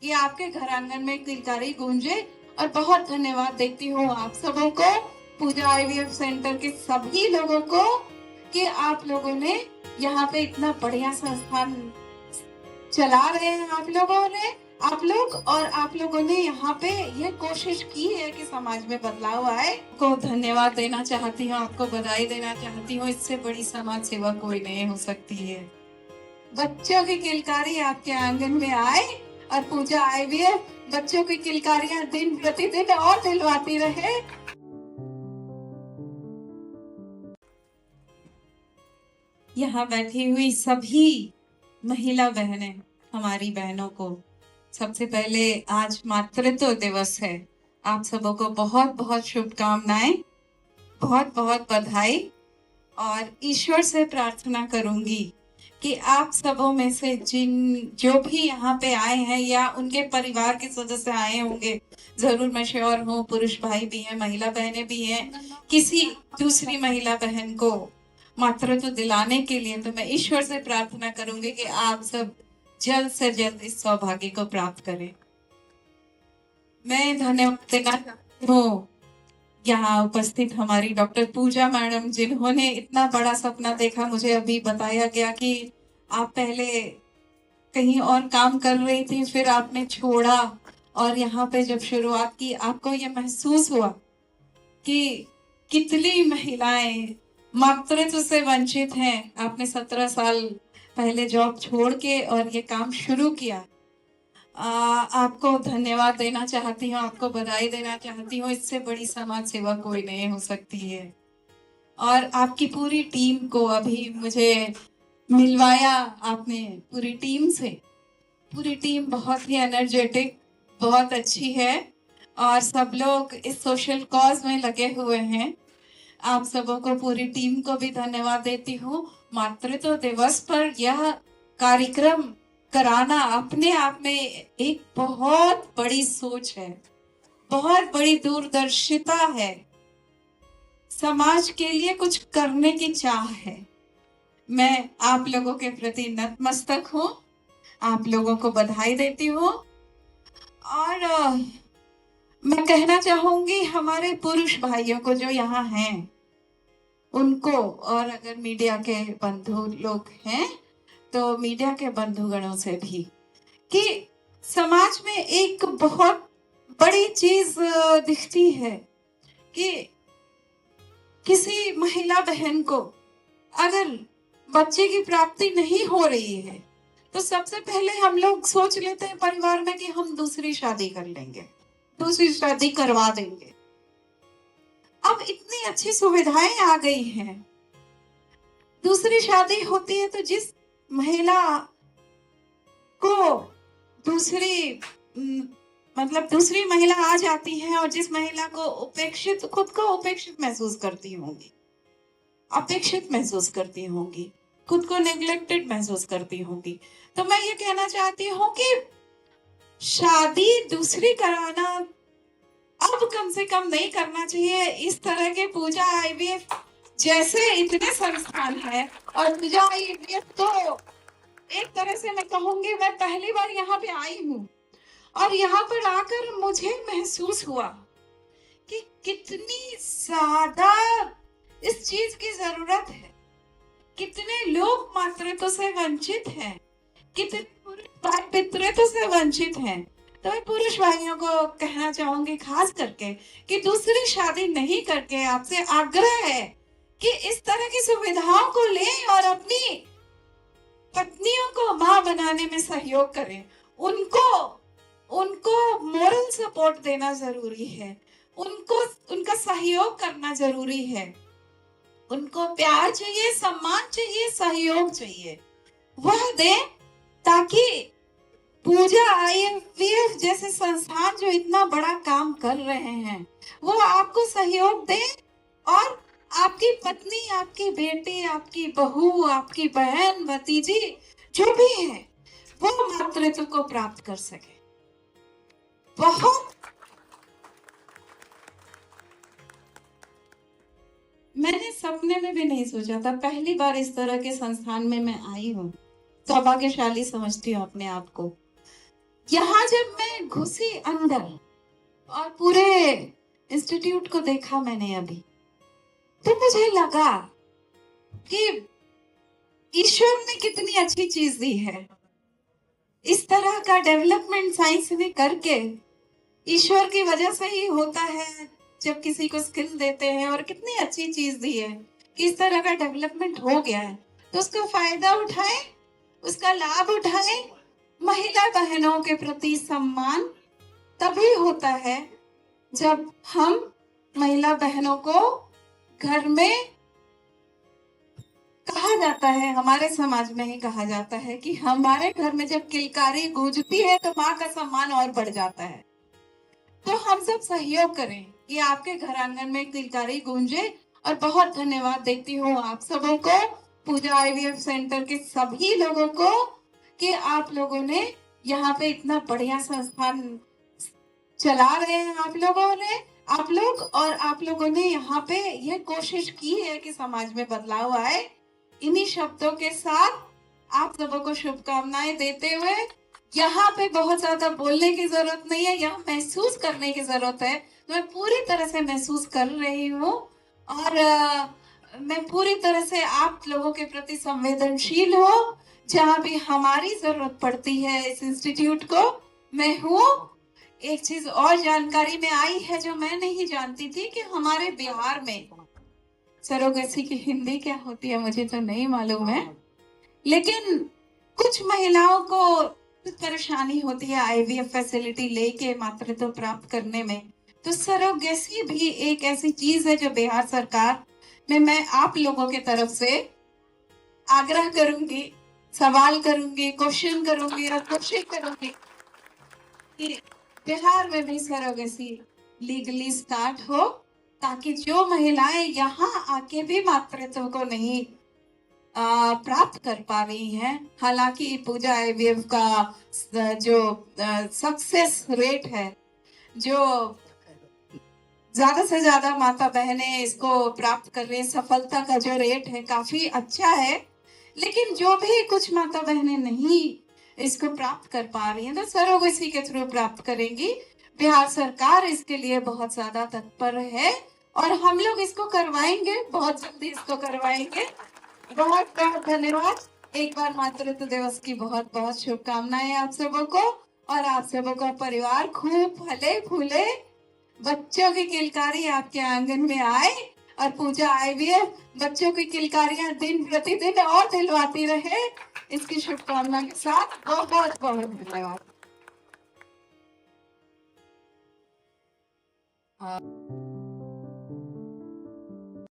ये आपके घर आंगन में किलकारी गूंजे। और बहुत धन्यवाद देती हूँ आप सबों को, पूजा आईवीएफ सेंटर के सभी लोगों को, कि आप लोगों ने यहाँ पे इतना बढ़िया संस्थान चला रहे हैं। आप लोग और आप लोगों ने यहाँ पे ये कोशिश की है कि समाज में बदलाव आए। को धन्यवाद देना चाहती हूँ, आपको बधाई देना चाहती हूँ। इससे बड़ी समाज सेवा कोई नहीं हो सकती है। बच्चों की किलकारी आपके आंगन में आए और पूजा आईवीएफ बच्चों की किलकारियां दिन प्रतिदिन और दिलवाती रहे। यहाँ बैठी हुई सभी महिला बहनें, हमारी बहनों को सबसे पहले आज मातृत्व दिवस है। आप सबों को बहुत बहुत शुभकामनाएं, बहुत बहुत बधाई। और ईश्वर से प्रार्थना करूंगी कि आप सबों में से जो भी यहाँ पे आए हैं या उनके परिवार के सदस्य आए होंगे, जरूर मैं श्योर हूँ पुरुष भाई भी हैं, महिला बहनें भी हैं, किसी दूसरी महिला बहन को मातृत्व दिलाने के लिए, तो मैं ईश्वर से प्रार्थना करूंगी कि आप सब जल्द से जल्द इस सौभाग्य को प्राप्त करें। मैं धन्यवाद देना चाहती हूँ यहाँ उपस्थित हमारी डॉक्टर पूजा मैडम, जिन्होंने इतना बड़ा सपना देखा। मुझे अभी बताया गया कि आप पहले कहीं और काम कर रही थी, फिर आपने छोड़ा और यहाँ पे जब शुरुआत की, आपको ये महसूस हुआ कि कितनी महिलाएं मातृत्व से वंचित हैं। आपने 17 साल पहले जॉब छोड़ के और ये काम शुरू किया। आपको धन्यवाद देना चाहती हूँ, आपको बधाई देना चाहती हूँ। इससे बड़ी समाज सेवा कोई नहीं हो सकती है। और आपकी पूरी टीम को अभी मुझे मिलवाया आपने, पूरी टीम से। पूरी टीम बहुत ही एनर्जेटिक, बहुत अच्छी है और सब लोग इस सोशल कॉज में लगे हुए हैं। आप सबों को, पूरी टीम को भी धन्यवाद देती हूँ। मातृत्व दिवस पर यह कार्यक्रम कराना अपने आप में एक बहुत बड़ी सोच है, बहुत बड़ी दूरदर्शिता है, समाज के लिए कुछ करने की चाह है। मैं आप लोगों के प्रति नतमस्तक हूँ, आप लोगों को बधाई देती हूँ। और मैं कहना चाहूंगी हमारे पुरुष भाइयों को जो यहाँ हैं उनको, और अगर मीडिया के बंधु लोग हैं तो मीडिया के बंधुगणों से भी, कि समाज में एक बहुत बड़ी चीज दिखती है कि किसी महिला बहन को अगर बच्चे की प्राप्ति नहीं हो रही है तो सबसे पहले हम लोग सोच लेते हैं परिवार में कि हम दूसरी शादी कर लेंगे, दूसरी शादी करवा देंगे। अब इतनी अच्छी सुविधाएं आ गई हैं, दूसरी शादी होती है तो जिस महिला को दूसरी दूसरी महिला आ जाती है और जिस महिला को उपेक्षित, खुद को उपेक्षित महसूस करती होंगी, अपेक्षित महसूस करती होंगी, खुद को नेग्लेक्टेड महसूस करती होंगी, तो मैं ये कहना चाहती हूँ कि शादी दूसरी कराना अब कम से कम नहीं करना चाहिए। इस तरह के पूजा आईवीएफ जैसे इतने संस्थान है, और पूजा आईवीएफ तो एक तरह से मैं कहूंगी, मैं पहली बार यहाँ पे आई हूँ और यहाँ पर आकर मुझे महसूस हुआ कि कितनी ज्यादा इस चीज की जरूरत है, कितने लोग मातृत्व से वंचित हैं, कितने पुरुष पितृत्व से वंचित हैं। तो मैं पुरुष भाइयों को कहना चाहूंगी खास करके कि दूसरी शादी नहीं करके आपसे आग्रह है कि इस तरह की सुविधाओं को लें और अपनी पत्नियों को मां बनाने में सहयोग करें। उनको मोरल सपोर्ट देना जरूरी है, उनका सहयोग करना जरूरी है। उनको प्यार चाहिए, सम्मान चाहिए, सहयोग चाहिए, वह दें ताकि पूजा आईवीएफ जैसे संस्थान जो इतना बड़ा काम कर रहे हैं वो आपको सहयोग दें और आपकी पत्नी, आपकी बेटी, आपकी बहू, आपकी बहन, भतीजी जो भी है वो मातृत्व को प्राप्त कर सके। बहुत मैंने सपने में भी नहीं सोचा था, पहली बार इस तरह के संस्थान में मैं आई हूँ, सौभाग्यशाली समझती हूँ अपने आप को। यहाँ जब मैं घुसी अंदर और पूरे इंस्टीट्यूट को देखा मैंने अभी, तो मुझे लगा कि ईश्वर ने कितनी अच्छी चीज दी है। इस तरह का डेवलपमेंट साइंस ने करके ईश्वर की वजह से ही होता है। जब किसी को स्किल देते हैं और कितनी अच्छी चीज दी है कि इस तरह का डेवलपमेंट हो गया है, तो उसका फायदा उठाएं, उसका लाभ उठाएं। महिला बहनों के प्रति सम्मान तभी होता है जब हम महिला बहनों को घर में, कहा जाता है, हमारे समाज में ही कहा जाता है कि हमारे घर में जब किलकारी गूंजती है तो माँ का सम्मान और बढ़ जाता है। तो हम सब सहयोग करें कि आपके घर आंगन में किलकारी गूंजे। और बहुत धन्यवाद देती हूँ आप सबों को, पूजा आईवीएफ सेंटर के सभी लोगों को, कि आप लोगों ने यहाँ पे इतना बढ़िया संस्थान चला रहे हैं। आप लोग और आप लोगों ने यहाँ पे ये कोशिश की है कि समाज में बदलाव आए। इन्हीं शब्दों के साथ आप सबों को शुभकामनाएं देते हुए, यहाँ पे बहुत ज्यादा बोलने की जरूरत नहीं है, यहाँ महसूस करने की जरूरत है। मैं पूरी तरह से महसूस कर रही हूँ और मैं पूरी तरह से आप लोगों के प्रति संवेदनशील हूँ। जहाँ भी हमारी जरूरत पड़ती है इस इंस्टीट्यूट को, मैं हूँ। एक चीज और जानकारी में आई है जो मैं नहीं जानती थी कि हमारे बिहार में सरोगेसी की हिंदी क्या होती है मुझे तो नहीं मालूम है, लेकिन कुछ महिलाओं को कुछ परेशानी होती है आईवीएफ फैसिलिटी लेके मातृत्व प्राप्त करने में। तो सरोगेसी भी एक ऐसी चीज है जो बिहार सरकार में मैं आप लोगों के तरफ से आग्रह करूंगी, सवाल करूंगी, क्वेश्चन करूंगी और कोशिश करूंगी कि बिहार में भी सरोगेसी लीगली स्टार्ट हो, ताकि जो महिलाएं यहाँ आके भी मातृत्व को नहीं प्राप्त कर पा रही हैं। हालांकि पूजा आईवीएफ का जो सक्सेस रेट है, जो ज्यादा से ज्यादा माता बहनें इसको प्राप्त कर रही हैं, सफलता का जो रेट है काफी अच्छा है। लेकिन जो भी कुछ माता बहनें नहीं इसको प्राप्त कर पा रही हैं, तो सरोगेसी के थ्रू प्राप्त करेंगी। बिहार सरकार इसके लिए बहुत ज्यादा तत्पर है और हम लोग इसको करवाएंगे, बहुत जल्दी इसको करवाएंगे। बहुत बहुत धन्यवाद। एक बार मातृत्व दिवस की बहुत बहुत शुभकामनाएं आप सबों को, और आप सबों का परिवार खूब फले फूले, बच्चों की किलकारी आपके आंगन में आए और पूजा आईवीएफ बच्चों की किलकारियां दिन प्रतिदिन और दिलवाती रहे। इसकी शुभकामना के साथ बहुत बहुत धन्यवाद।